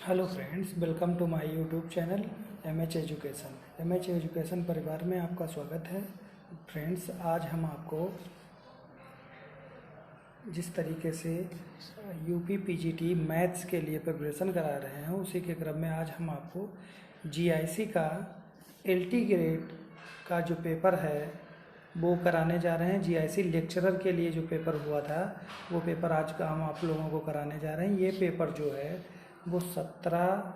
Hello friends, welcome to my YouTube channel MH education. MH education परिवार में आपका स्वागत है। फ्रेंड्स, आज हम आपको जिस तरीके से यूपी पीजीटी मैथ्स के लिए प्रिपरेशन करा रहे हैं, उसी के क्रम में आज हम आपको जीआईसी का एलटी ग्रेड का जो पेपर है वो कराने जा रहे हैं। जीआईसी लेक्चरर के लिए जो पेपर हुआ था वो पेपर आज का हम आप लोगों को कराने जा रहे हैं। ये पेपर जो है वो 17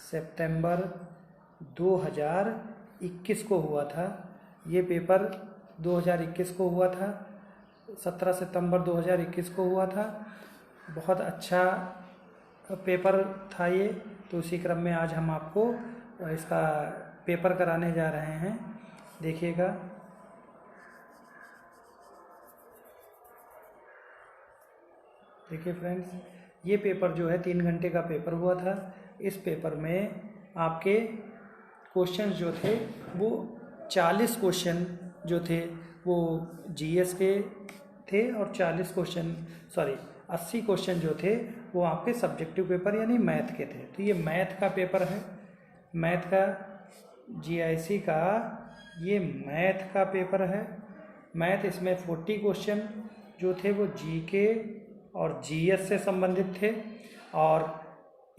सितंबर 2021 को हुआ था। ये पेपर 2021 को हुआ था, 17 सितंबर 2021 को हुआ था। बहुत अच्छा पेपर था ये। तो उसी क्रम में आज हम आपको इसका पेपर कराने जा रहे हैं। देखिएगा, देखिए फ्रेंड्स, ये पेपर जो है 3 घंटे का पेपर हुआ था। इस पेपर में आपके क्वेश्चन जो थे वो 40 क्वेश्चन जो थे वो जीएस के थे और 80 क्वेश्चन जो थे वो आपके सब्जेक्टिव पेपर यानी मैथ के थे। तो ये मैथ का पेपर है, मैथ का जीआईसी का ये मैथ का पेपर है। मैथ इसमें 40 क्वेश्चन जो थे वो जीके और जीएस से संबंधित थे और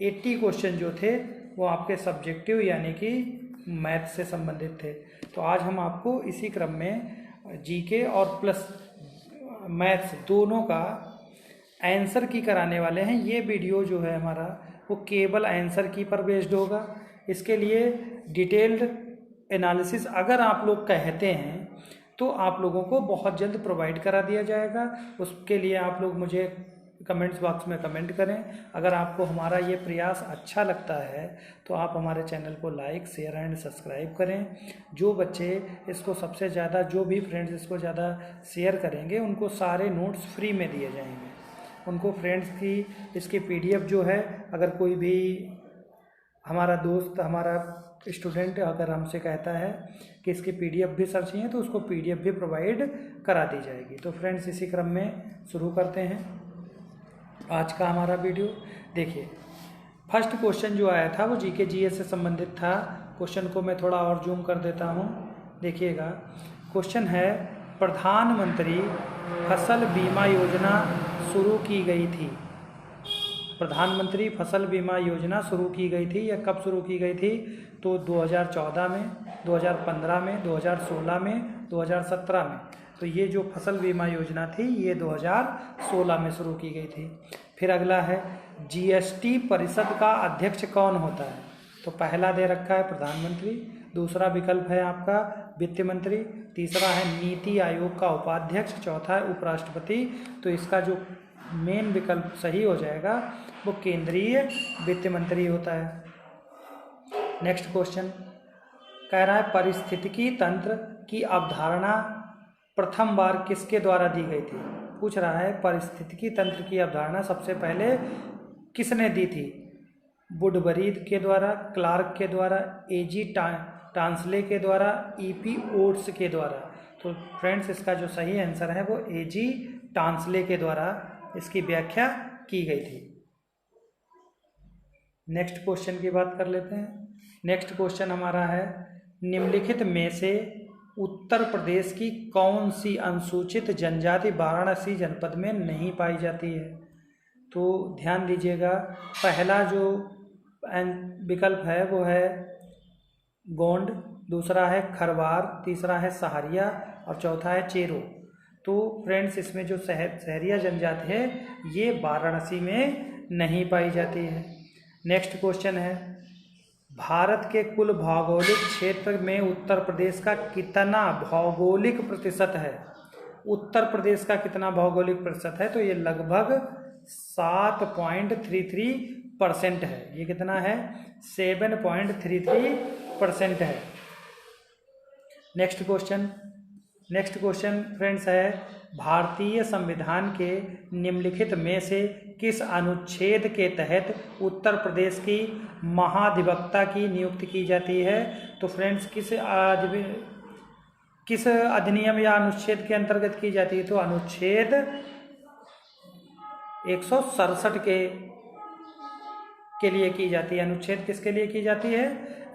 80 क्वेश्चन जो थे वो आपके सब्जेक्टिव यानी कि मैथ से संबंधित थे। तो आज हम आपको इसी क्रम में जीके और प्लस मैथ्स दोनों का आंसर की कराने वाले हैं। ये वीडियो जो है हमारा वो केवल आंसर की पर बेस्ड होगा। इसके लिए डिटेल्ड एनालिसिस अगर आप लोग कहते हैं तो आप लोगों को बहुत जल्द प्रोवाइड करा दिया जाएगा। उसके लिए आप लोग मुझे कमेंट्स बॉक्स में कमेंट करें। अगर आपको हमारा ये प्रयास अच्छा लगता है तो आप हमारे चैनल को लाइक, शेयर एंड सब्सक्राइब करें। जो बच्चे इसको सबसे ज़्यादा, जो भी फ्रेंड्स इसको ज़्यादा शेयर करेंगे उनको सारे नोट्स फ्री में दिए जाएंगे। उनको फ्रेंड्स की इसकी पीडीएफ जो है, अगर कोई भी हमारा दोस्त, हमारा स्टूडेंट अगर हमसे कहता है कि इसकी पीडीएफ भी सर चाहिए तो उसको पीडीएफ भी प्रोवाइड करा दी जाएगी। तो फ्रेंड्स, इसी क्रम में शुरू करते हैं आज का हमारा वीडियो। देखिए, फर्स्ट क्वेश्चन जो आया था वो जीके जीएस से संबंधित था। क्वेश्चन को मैं थोड़ा और जूम कर देता हूँ। देखिएगा, क्वेश्चन है प्रधानमंत्री फसल बीमा योजना शुरू की गई थी। प्रधानमंत्री फसल बीमा योजना शुरू की गई थी। यह कब शुरू की गई थी? तो 2014 में, 2015 में, 2016 में, 2017 में। तो ये जो फसल बीमा योजना थी ये 2016 में शुरू की गई थी। फिर अगला है जीएसटी परिषद का अध्यक्ष कौन होता है? तो पहला दे रखा है प्रधानमंत्री, दूसरा विकल्प है आपका वित्त मंत्री, तीसरा है नीति आयोग का उपाध्यक्ष, चौथा है उपराष्ट्रपति। तो इसका जो मेन विकल्प सही हो जाएगा वो केंद्रीय वित्त मंत्री होता है। नेक्स्ट क्वेश्चन कह रहा है पारिस्थितिकी तंत्र की अवधारणा प्रथम बार किसके द्वारा दी गई थी? पूछ रहा है पारिस्थितिकी तंत्र की अवधारणा सबसे पहले किसने दी थी? वुडबरी के द्वारा, क्लार्क के द्वारा, एजी टांसले के द्वारा, ईपी ओट्स के द्वारा। तो फ्रेंड्स, इसका जो सही आंसर है वो एजी टांसले के द्वारा इसकी व्याख्या की गई थी। नेक्स्ट क्वेश्चन की बात कर लेते हैं। नेक्स्ट क्वेश्चन हमारा है निम्नलिखित में से उत्तर प्रदेश की कौन सी अनुसूचित जनजाति वाराणसी जनपद में नहीं पाई जाती है? तो ध्यान दीजिएगा, पहला जो विकल्प है वो है गोंड, दूसरा है खरवार, तीसरा है सहारिया और चौथा है चेरो। तो फ्रेंड्स, इसमें जो सहरिया जनजाति है ये वाराणसी में नहीं पाई जाती है। नेक्स्ट क्वेश्चन है भारत के कुल भौगोलिक क्षेत्र में उत्तर प्रदेश का कितना भौगोलिक प्रतिशत है? उत्तर प्रदेश का कितना भौगोलिक प्रतिशत है? तो ये लगभग 7.33% है। ये कितना है? 7.33% है। नेक्स्ट क्वेश्चन फ्रेंड्स है भारतीय संविधान के निम्नलिखित में से किस अनुच्छेद के तहत उत्तर प्रदेश की महाधिवक्ता की नियुक्ति की जाती है? तो फ्रेंड्स, किस अधिनियम या अनुच्छेद के अंतर्गत की जाती है? तो अनुच्छेद 167 के के लिए की जाती है, अनुच्छेद किसके लिए की जाती है,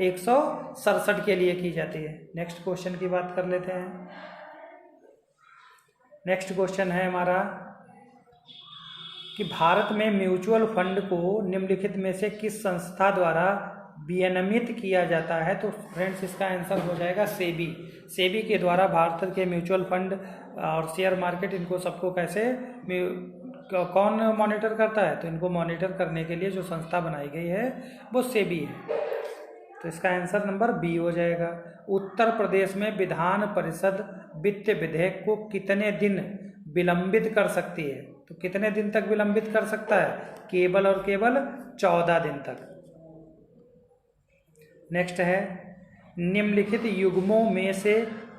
167 के लिए की जाती है। नेक्स्ट क्वेश्चन की बात कर लेते हैं। नेक्स्ट क्वेश्चन है हमारा कि भारत में म्यूचुअल फंड को निम्नलिखित में से किस संस्था द्वारा विनियमित किया जाता है। तो फ्रेंड्स इसका आंसर हो जाएगा सेबी। सेबी के द्वारा भारत के म्यूचुअल फंड और शेयर मार्केट, इनको सबको कैसे कौन मॉनिटर करता है, तो इनको मॉनिटर करने के लिए जो संस्था बनाई गई है वो सेबी है। तो इसका आंसर नंबर बी हो जाएगा। उत्तर प्रदेश में विधान परिषद वित्त विधेयक को कितने दिन विलंबित कर सकती है। तो कितने दिन तक विलंबित कर सकता है, केवल और केवल 14 दिन तक। नेक्स्ट है निम्नलिखित युग्मों में से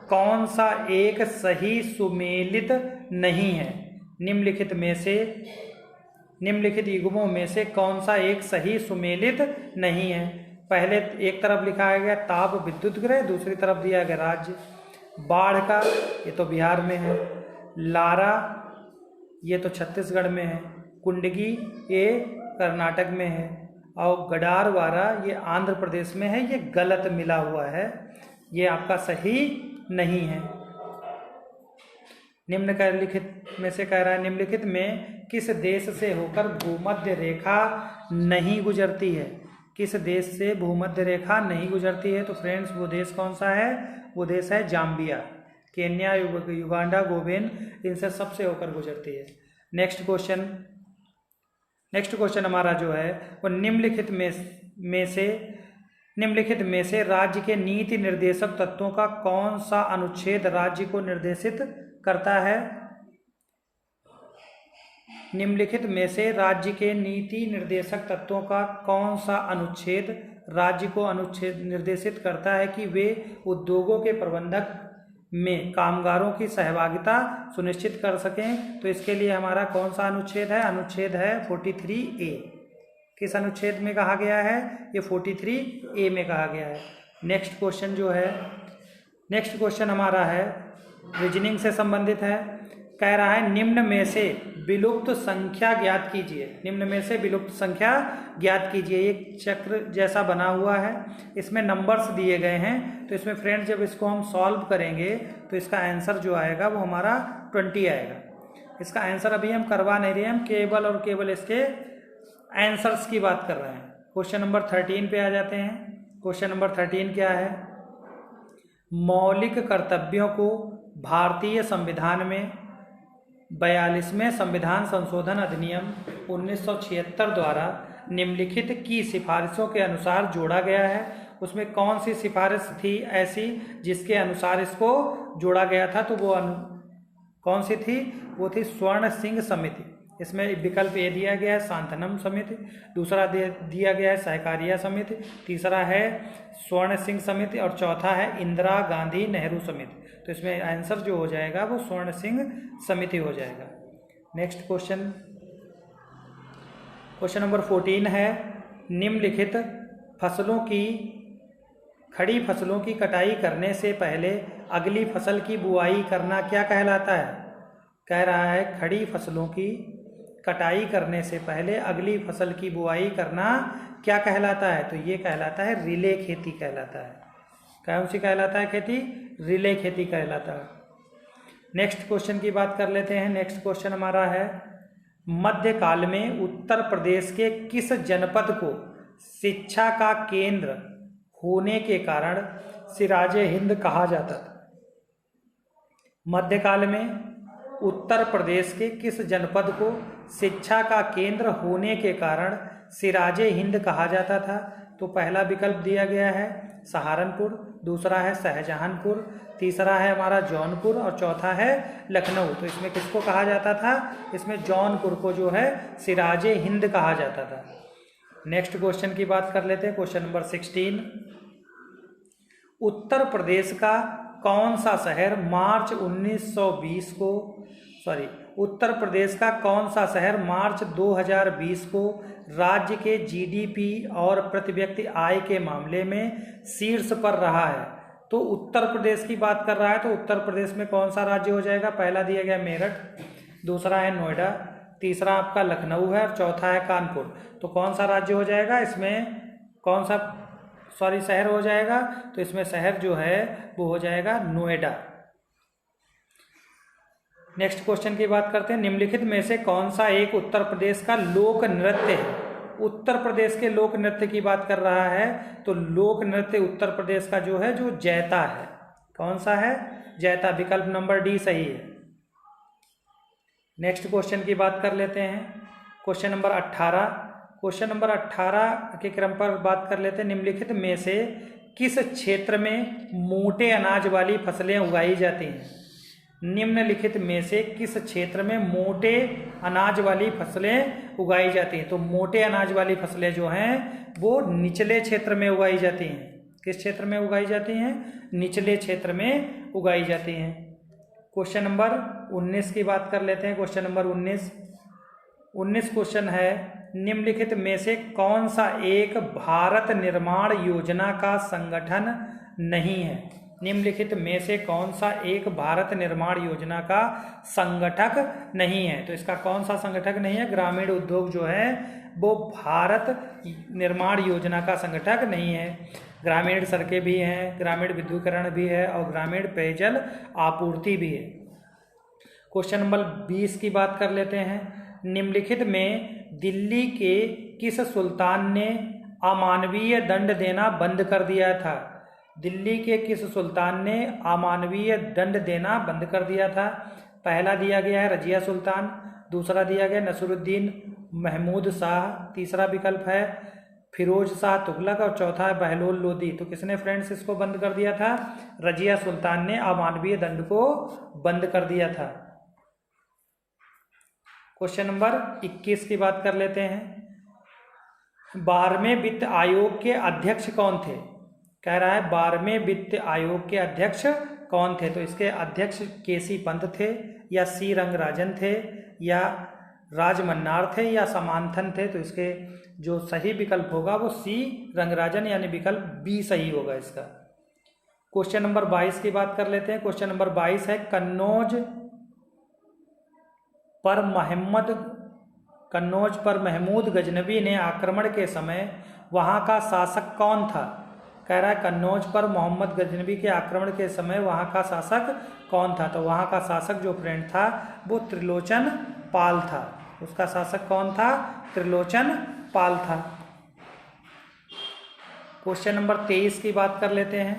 कौन सा एक सही सुमेलित नहीं है। निम्नलिखित युग्मों में से कौन सा एक सही सुमेलित नहीं है। पहले एक तरफ लिखा गया ताप विद्युत गृह, दूसरी तरफ दिया गया राज्य। बाढ़ का ये तो बिहार में है, लारा ये तो छत्तीसगढ़ में है, कुंडगी ये कर्नाटक में है, और गडारवारा ये आंध्र प्रदेश में है। ये गलत मिला हुआ है, ये आपका सही नहीं है। निम्नलिखित में से कह रहा है निम्नलिखित में किस देश से होकर भूमध्य रेखा नहीं गुजरती है। किस देश से भूमध्य रेखा नहीं गुजरती है। तो फ्रेंड्स वो देश कौन सा है, वो देश है जाम्बिया। केन्या, युगांडा, गोबेन, इनसे सबसे होकर गुजरती है। नेक्स्ट क्वेश्चन हमारा जो है वो निम्नलिखित में से राज्य के नीति निर्देशक तत्वों का कौन सा अनुच्छेद राज्य को निर्देशित करता है। निम्नलिखित में से राज्य के नीति निर्देशक तत्वों का कौन सा अनुच्छेद राज्य को निर्देशित करता है कि वे उद्योगों के प्रबंधक में कामगारों की सहभागिता सुनिश्चित कर सकें। तो इसके लिए हमारा कौन सा अनुच्छेद है, अनुच्छेद है 43A। किस अनुच्छेद में कहा गया है, ये 43A में कहा गया है। नेक्स्ट क्वेश्चन हमारा है रीजनिंग से संबंधित है। कह रहा है निम्न में से विलुप्त संख्या ज्ञात कीजिए। निम्न में से विलुप्त संख्या ज्ञात कीजिए। एक चक्र जैसा बना हुआ है, इसमें नंबर्स दिए गए हैं। तो इसमें फ्रेंड्स जब इसको हम सॉल्व करेंगे तो इसका आंसर जो आएगा वो हमारा 20 आएगा। इसका आंसर अभी हम करवा नहीं रहे हैं, हम केवल और केवल इसके आंसर्स की बात कर रहे हैं। क्वेश्चन नंबर 13 पे आ जाते हैं। क्वेश्चन नंबर 13 क्या है, मौलिक कर्तव्यों को भारतीय संविधान में 42वें संविधान संशोधन अधिनियम 1976 द्वारा निम्नलिखित की सिफारिशों के अनुसार जोड़ा गया है। उसमें कौन सी सिफारिश थी ऐसी जिसके अनुसार इसको जोड़ा गया था, तो वो कौन सी थी, वो थी स्वर्ण सिंह समिति। इसमें विकल्प ए दिया गया है सांतनम समिति, दूसरा दिया गया है सहकारिया समिति, तीसरा है स्वर्ण सिंह समिति और चौथा है इंदिरा गांधी नेहरू समिति। तो इसमें आंसर जो हो जाएगा वो स्वर्ण सिंह समिति हो जाएगा। नेक्स्ट क्वेश्चन नंबर 14 है निम्नलिखित खड़ी फसलों की कटाई करने से पहले अगली फसल की बुआई करना क्या कहलाता है। कह रहा है खड़ी फसलों की कटाई करने से पहले अगली फसल की बुआई करना क्या कहलाता है। तो ये कहलाता है रिले खेती कहलाता है। कौन सी कहलाता है खेती, रिले खेती कहलाता है। नेक्स्ट क्वेश्चन की बात कर लेते हैं। नेक्स्ट क्वेश्चन हमारा है मध्यकाल में उत्तर प्रदेश के किस जनपद को शिक्षा का केंद्र होने के कारण सिराजे हिंद कहा जाता था। मध्यकाल में उत्तर प्रदेश के किस जनपद को शिक्षा का केंद्र होने के कारण सिराजे हिंद कहा जाता था। तो पहला विकल्प दिया गया है सहारनपुर, दूसरा है शाहजहांपुर, तीसरा है हमारा जौनपुर और चौथा है लखनऊ। तो इसमें किसको कहा जाता था, इसमें जौनपुर को जो है सिराजे हिंद कहा जाता था। नेक्स्ट क्वेश्चन की बात कर लेते हैं। क्वेश्चन नंबर 16, उत्तर प्रदेश का कौन सा शहर मार्च 2020 को राज्य के जीडीपी और प्रति व्यक्ति आय के मामले में शीर्ष पर रहा है। तो उत्तर प्रदेश की बात कर रहा है, तो उत्तर प्रदेश में कौन सा राज्य हो जाएगा। पहला दिया गया मेरठ, दूसरा है नोएडा, तीसरा आपका लखनऊ है और चौथा है कानपुर। तो कौन सा राज्य हो जाएगा इसमें, कौन सा शहर हो जाएगा, तो इसमें शहर जो है वो हो जाएगा नोएडा। नेक्स्ट क्वेश्चन की बात करते हैं, निम्नलिखित में से कौन सा एक उत्तर प्रदेश का लोक नृत्य है। उत्तर प्रदेश के लोक नृत्य की बात कर रहा है, तो लोक नृत्य उत्तर प्रदेश का जो है जो जैता है। कौन सा है, जैता। विकल्प नंबर डी सही है। नेक्स्ट क्वेश्चन की बात कर लेते हैं, क्वेश्चन नंबर 18। क्वेश्चन नंबर 18 के क्रम पर बात कर लेते हैं, निम्नलिखित में से किस क्षेत्र में मोटे अनाज वाली फसलें उगाई जाती हैं। निम्नलिखित में से किस क्षेत्र में मोटे अनाज वाली फसलें उगाई जाती हैं। तो मोटे अनाज वाली फसलें जो हैं वो निचले क्षेत्र में उगाई जाती हैं। किस क्षेत्र में उगाई जाती हैं, निचले क्षेत्र में उगाई जाती हैं। क्वेश्चन नंबर 19 की बात कर लेते हैं, क्वेश्चन नंबर 19 क्वेश्चन है, निम्नलिखित में से कौन सा एक भारत निर्माण योजना का संगठन नहीं है। निम्नलिखित में से कौन सा एक भारत निर्माण योजना का संगठक नहीं है। तो इसका कौन सा संगठक नहीं है, ग्रामीण उद्योग जो है वो भारत निर्माण योजना का संगठक नहीं है। ग्रामीण सड़कें भी हैं, ग्रामीण विद्युतीकरण भी है और ग्रामीण पेयजल आपूर्ति भी है। क्वेश्चन नंबर 20 की बात कर लेते हैं, निम्नलिखित में दिल्ली के किस सुल्तान ने अमानवीय दंड देना बंद कर दिया था। दिल्ली के किस सुल्तान ने अमानवीय दंड देना बंद कर दिया था। पहला दिया गया है रजिया सुल्तान, दूसरा दिया गया नसरुद्दीन महमूद शाह, तीसरा विकल्प है फिरोज शाह तुगलक और चौथा है बहलोल लोदी। तो किसने फ्रेंड्स इसको बंद कर दिया था, रजिया सुल्तान ने अमानवीय दंड को बंद कर दिया था। क्वेश्चन नंबर 21 की बात कर लेते हैं, 12वें वित्त आयोग के अध्यक्ष कौन थे। कह रहा है 12वें वित्त आयोग के अध्यक्ष कौन थे। तो इसके अध्यक्ष केसी पंत थे या सी रंगराजन थे या राजमन्नार थे या समांथन थे। तो इसके जो सही विकल्प होगा वो सी रंगराजन यानी विकल्प बी सही होगा इसका। क्वेश्चन नंबर 22 की बात कर लेते हैं, क्वेश्चन नंबर 22 है, कन्नौज पर महमूद गजनवी ने आक्रमण के समय वहां का शासक कौन था। कह रहा है कन्नौज पर मोहम्मद गजनवी के आक्रमण के समय वहां का शासक कौन था। तो वहां का शासक जो फ्रेंड था वो त्रिलोचन पाल था। उसका शासक कौन था, त्रिलोचन पाल था। क्वेश्चन नंबर 23 की बात कर लेते हैं,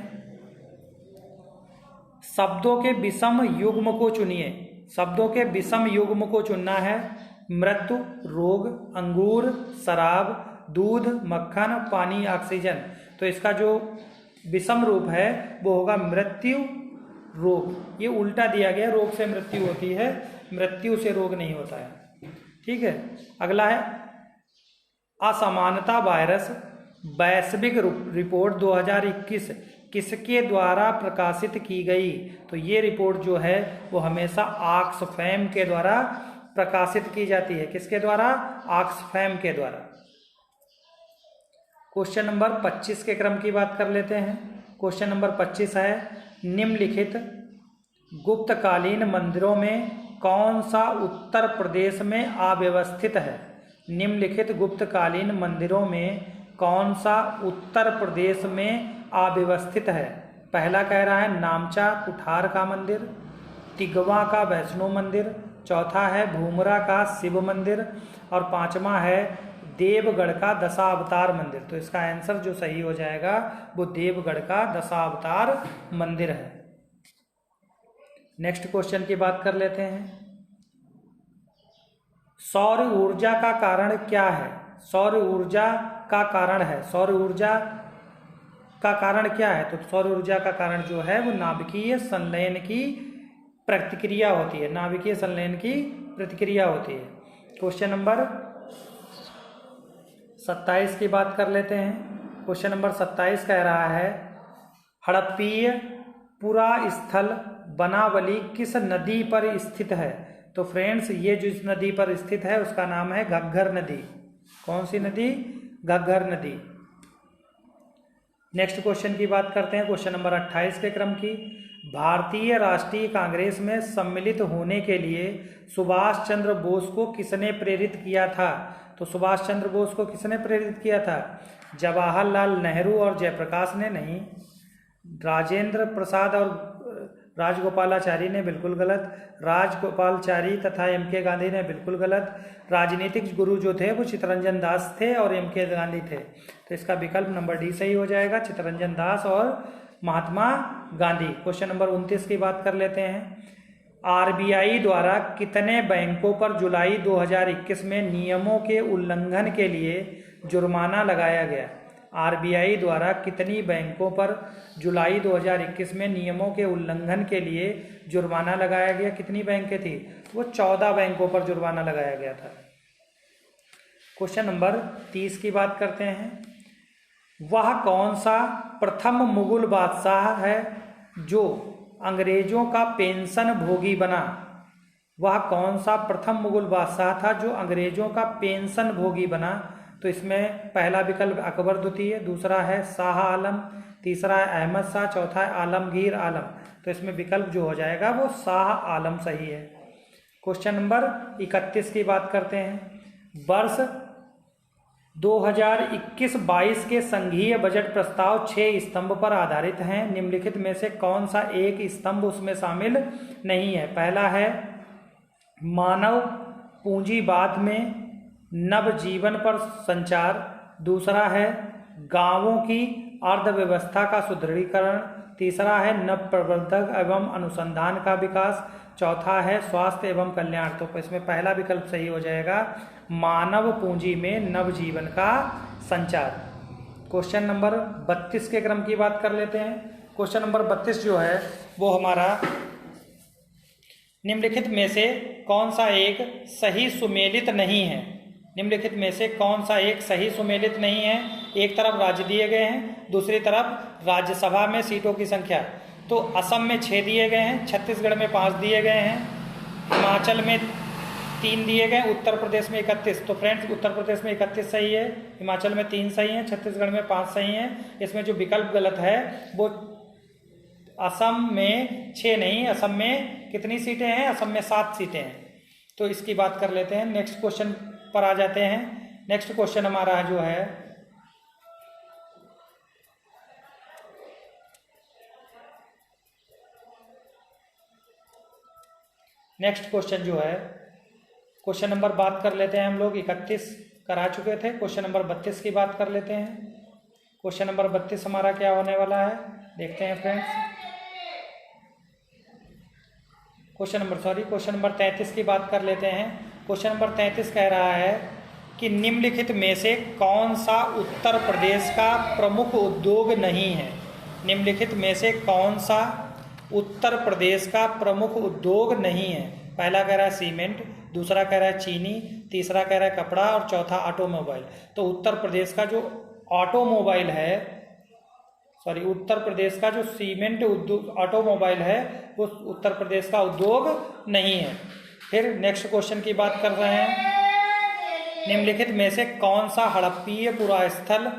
शब्दों के विषम युग्म को चुनिए। शब्दों के विषम युग्म को चुनना है, मृत्यु, रोग, अंगूर, शराब, दूध, मक्खन, पानी, ऑक्सीजन। तो इसका जो विषम रूप है वो होगा मृत्यु, रोग। ये उल्टा दिया गया, रोग से मृत्यु होती है, मृत्यु से रोग नहीं होता है। ठीक है, अगला है असमानता वायरस वैश्विक रिपोर्ट 2021 किसके द्वारा प्रकाशित की गई। तो ये रिपोर्ट जो है वो हमेशा ऑक्सफैम के द्वारा प्रकाशित की जाती है। किसके द्वारा, ऑक्सफैम के द्वारा। क्वेश्चन नंबर 25 के क्रम की बात कर लेते हैं। क्वेश्चन नंबर 25 है, निम्नलिखित गुप्तकालीन मंदिरों में कौन सा उत्तर प्रदेश में अव्यवस्थित है। निम्नलिखित गुप्तकालीन मंदिरों में कौन सा उत्तर प्रदेश में अव्यवस्थित है। पहला कह रहा है नामचा कुठार का मंदिर, तिगवा का वैष्णो मंदिर, चौथा है भूमरा का शिव मंदिर और पांचवा है देवगढ़ का दशावतार मंदिर। तो इसका आंसर जो सही हो जाएगा वो देवगढ़ का दशावतार मंदिर है। नेक्स्ट क्वेश्चन की बात कर लेते हैं, सौर ऊर्जा का कारण क्या है। सौर ऊर्जा का कारण है, सौर ऊर्जा का कारण क्या है। तो सौर ऊर्जा का कारण जो है वो नाभिकीय संलयन की प्रतिक्रिया होती है, नाभिकीय संलयन की प्रतिक्रिया होती है। क्वेश्चन नंबर 27 की बात कर लेते हैं। क्वेश्चन नंबर 27 कह रहा है, हड़प्पीय पुरा स्थल बनावली किस नदी पर स्थित है। तो फ्रेंड्स ये जो इस नदी पर स्थित है उसका नाम है घग्गर नदी। कौन सी नदी, घग्गर नदी। नेक्स्ट क्वेश्चन की बात करते हैं, क्वेश्चन नंबर 28 के क्रम की, भारतीय राष्ट्रीय कांग्रेस में सम्मिलित होने के लिए सुभाष चंद्र बोस को किसने प्रेरित किया था? तो सुभाष चंद्र बोस को किसने प्रेरित किया था? जवाहरलाल नेहरू और जयप्रकाश ने नहीं। राजेंद्र प्रसाद और राजगोपालाचारी ने बिल्कुल गलत। राजगोपालाचारी तथा एम के गांधी ने बिल्कुल गलत। राजनीतिक गुरु जो थे वो चित्तरंजन दास थे और एम के गांधी थे। तो इसका विकल्प नंबर डी सही हो जाएगा, चित्तरंजन दास और महात्मा गांधी। क्वेश्चन नंबर 29 की बात कर लेते हैं। आरबीआई द्वारा कितने बैंकों पर जुलाई 2021 में नियमों के उल्लंघन के लिए जुर्माना लगाया गया? आरबीआई द्वारा कितनी बैंकों पर जुलाई 2021 में नियमों के उल्लंघन के लिए जुर्माना लगाया गया? कितनी बैंकें थी? वो 14 बैंकों पर जुर्माना लगाया गया था। क्वेश्चन नंबर 30 की बात करते हैं। वह कौन सा प्रथम मुगल बादशाह है जो अंग्रेजों का पेंशन भोगी बना? वह कौन सा प्रथम मुगल बादशाह था जो अंग्रेजों का पेंशन भोगी बना? तो इसमें पहला विकल्प अकबर द्वितीय, दूसरा है शाह आलम, तीसरा है अहमद शाह, चौथा है आलमगीर आलम। तो इसमें विकल्प जो हो जाएगा वो शाह आलम सही है। क्वेश्चन नंबर 31 की बात करते हैं। वर्ष 2021-22 के संघीय बजट प्रस्ताव 6 स्तंभ पर आधारित हैं। निम्नलिखित में से कौन सा एक स्तंभ उसमें शामिल नहीं है? पहला है मानव पूंजीवाद में नवजीवन पर संचार, दूसरा है गांवों की अर्थव्यवस्था का सुदृढ़ीकरण, तीसरा है नव प्रबंधक एवं अनुसंधान का विकास, चौथा है स्वास्थ्य एवं कल्याण। तो इसमें पहला विकल्प सही हो जाएगा, मानव पूंजी में नवजीवन का संचार। क्वेश्चन नंबर 32 के क्रम की बात कर लेते हैं। क्वेश्चन नंबर 32 जो है वो हमारा निम्नलिखित में से कौन सा एक सही सुमेलित नहीं है? निम्नलिखित में से कौन सा एक सही सुमेलित नहीं है? एक तरफ राज्य दिए गए हैं, दूसरी तरफ राज्यसभा में सीटों की संख्या। तो असम में 6 दिए गए हैं, छत्तीसगढ़ में 5 दिए गए हैं, हिमाचल में 3 दिए गए, उत्तर प्रदेश में 31। तो फ्रेंड्स उत्तर प्रदेश में 31 सही है, हिमाचल में 3 सही है, छत्तीसगढ़ में 5 सही है। इसमें जो विकल्प गलत है वो असम में 6 नहीं, असम में कितनी सीटें हैं? असम में 7 सीटें हैं। तो इसकी बात कर लेते हैं। नेक्स्ट क्वेश्चन पर आ जाते हैं। नेक्स्ट क्वेश्चन हमारा जो है नेक्स्ट क्वेश्चन जो है क्वेश्चन नंबर बात कर लेते हैं हम लोग 31 करा चुके थे। क्वेश्चन नंबर 32 की बात कर लेते हैं। क्वेश्चन नंबर 32 हमारा क्या होने वाला है देखते हैं फ्रेंड्स। क्वेश्चन नंबर 33 की बात कर लेते हैं। क्वेश्चन नंबर 33 कह रहा है कि निम्नलिखित में से कौन सा उत्तर प्रदेश का प्रमुख उद्योग नहीं है? निम्नलिखित में से कौन सा उत्तर प्रदेश का प्रमुख उद्योग नहीं है? पहला कह रहा है सीमेंट, दूसरा कह रहा है चीनी, तीसरा कह रहा है कपड़ा और चौथा ऑटोमोबाइल। तो उत्तर प्रदेश का जो ऑटोमोबाइल है, उत्तर प्रदेश का जो सीमेंट उद्योग ऑटोमोबाइल है वो उत्तर प्रदेश का उद्योग नहीं है। फिर नेक्स्ट क्वेश्चन की बात कर रहे हैं। निम्नलिखित में से कौन सा हड़प्पीय पुरास्थल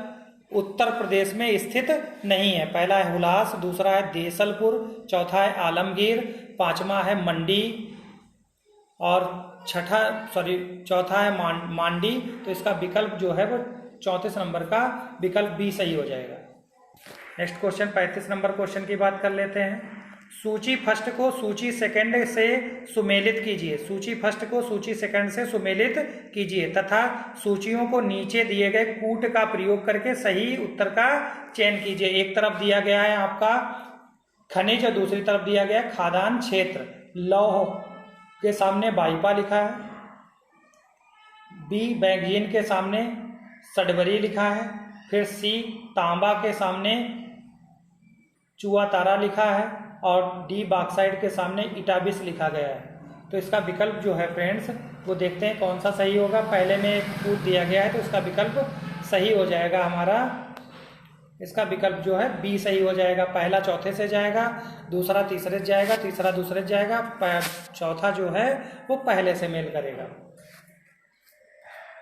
उत्तर प्रदेश में स्थित नहीं है? पहला है हुलास, दूसरा है देसलपुर, चौथा है आलमगीर, पांचवा है मंडी और चौथा है मांडी। तो इसका विकल्प जो है वो 34 नंबर का विकल्प बी सही हो जाएगा। नेक्स्ट क्वेश्चन 35 नंबर क्वेश्चन की बात कर लेते हैं। सूची फर्स्ट को सूची सेकंड से सुमेलित कीजिए। सूची फर्स्ट को सूची सेकंड से सुमेलित कीजिए तथा सूचियों को नीचे दिए गए कूट का प्रयोग करके सही उत्तर का चयन कीजिए। एक तरफ दिया गया है आपका खनिज और दूसरी तरफ दिया गया है खादान क्षेत्र। लौह के सामने बाइपा लिखा है, बी मैगजीन के सामने सडबरी लिखा है, फिर सी तांबा के सामने चुआ तारा लिखा है और डी बॉक्साइट के सामने इटाबिस लिखा गया है। तो इसका विकल्प जो है फ्रेंड्स वो देखते हैं कौन सा सही होगा। पहले में एक कूट दिया गया है तो इसका विकल्प सही हो जाएगा हमारा। इसका विकल्प जो है बी सही हो जाएगा। पहला चौथे से जाएगा, दूसरा तीसरे से जाएगा, तीसरा दूसरे से जाएगा, चौथा जो है वो पहले से मेल करेगा।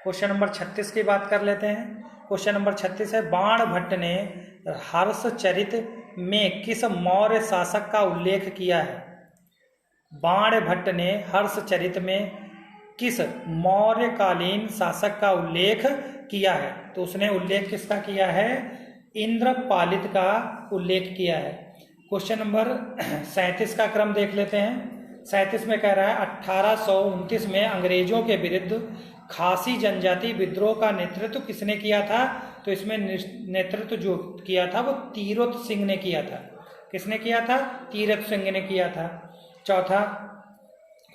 क्वेश्चन नंबर 36 की बात कर लेते हैं। क्वेश्चन नंबर 36 है बाण भट्ट ने हर्षचरित में किस मौर्य शासक का उल्लेख किया है? बाणभट्ट ने हर्षचरित में किस मौर्यकालीन शासक का उल्लेख किया है? तो उसने उल्लेख किसका किया है? इंद्रपालित का उल्लेख किया है। क्वेश्चन नंबर 37 का क्रम देख लेते हैं। 37 में कह रहा है 1829 में अंग्रेजों के विरुद्ध खासी जनजाति विद्रोह का नेतृत्व किसने किया था? तो इसमें नेतृत्व जो किया था वो तीरथ सिंह ने किया था। किसने किया था? तीरथ सिंह ने किया था।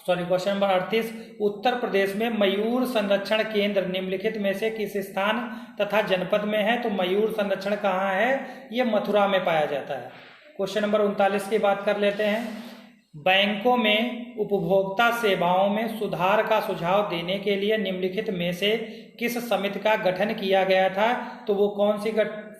क्वेश्चन नंबर 38, उत्तर प्रदेश में मयूर संरक्षण केंद्र निम्नलिखित में से किस स्थान तथा जनपद में है? तो मयूर संरक्षण कहाँ है? ये मथुरा में पाया जाता है। क्वेश्चन नंबर 39 की बात कर लेते हैं। बैंकों में उपभोक्ता सेवाओं में सुधार का सुझाव देने के लिए निम्नलिखित में से किस समिति का गठन किया गया था? तो वो कौन सी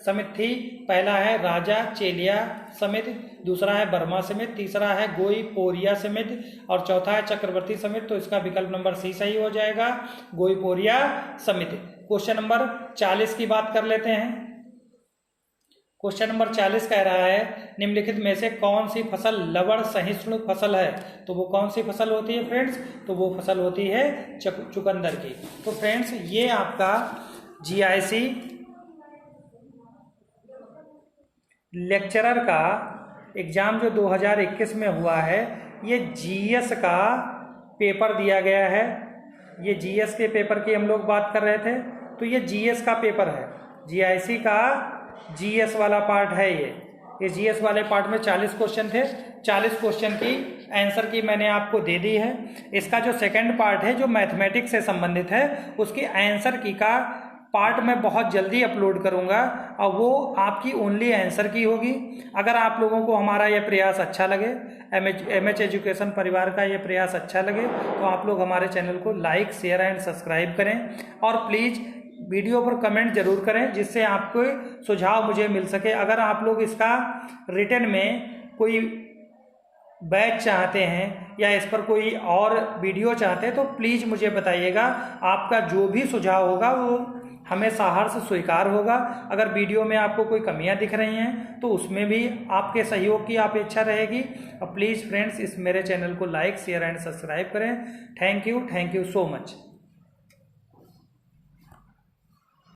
समिति थी? पहला है राजा चेलिया समिति, दूसरा है बर्मा समिति, तीसरा है गोई पोरिया समिति और चौथा है चक्रवर्ती समिति। तो इसका विकल्प नंबर सी सही हो जाएगा, गोई पोरिया समिति। क्वेश्चन नंबर 40 की बात कर लेते हैं। क्वेश्चन नंबर 40 कह रहा है निम्नलिखित में से कौन सी फसल लवण सहिष्णु फसल है? तो वो कौन सी फसल होती है फ्रेंड्स? तो वो फसल होती है चुकंदर की। तो फ्रेंड्स ये आपका जीआईसी लेक्चरर का एग्जाम जो 2021 में हुआ है, ये जीएस का पेपर दिया गया है। ये जीएस के पेपर की हम लोग बात कर रहे थे, तो ये जीएस का पेपर है। जीआईसी का जीएस वाला पार्ट है ये जीएस वाले पार्ट में 40 क्वेश्चन थे। 40 क्वेश्चन की आंसर की मैंने आपको दे दी है। इसका जो सेकंड पार्ट है जो मैथमेटिक्स से संबंधित है, उसकी आंसर की का पार्ट मैं बहुत जल्दी अपलोड करूंगा और वो आपकी ओनली आंसर की होगी। अगर आप लोगों को हमारा ये प्रयास अच्छा लगे, एमएच एजुकेशन परिवार का ये प्रयास अच्छा लगे, तो आप लोग हमारे चैनल को लाइक, शेयर एंड सब्सक्राइब करें और प्लीज़ वीडियो पर कमेंट जरूर करें, जिससे आपको सुझाव मुझे मिल सके। अगर आप लोग इसका रिटर्न में कोई बैच चाहते हैं या इस पर कोई और वीडियो चाहते हैं तो प्लीज़ मुझे बताइएगा। आपका जो भी सुझाव होगा वो हमें सहर्ष स्वीकार होगा। अगर वीडियो में आपको कोई कमियां दिख रही हैं तो उसमें भी आपके सहयोग की अपेक्षा रहेगी। और प्लीज़ फ्रेंड्स इस मेरे चैनल को लाइक, शेयर एंड सब्सक्राइब करें। Thank you so much.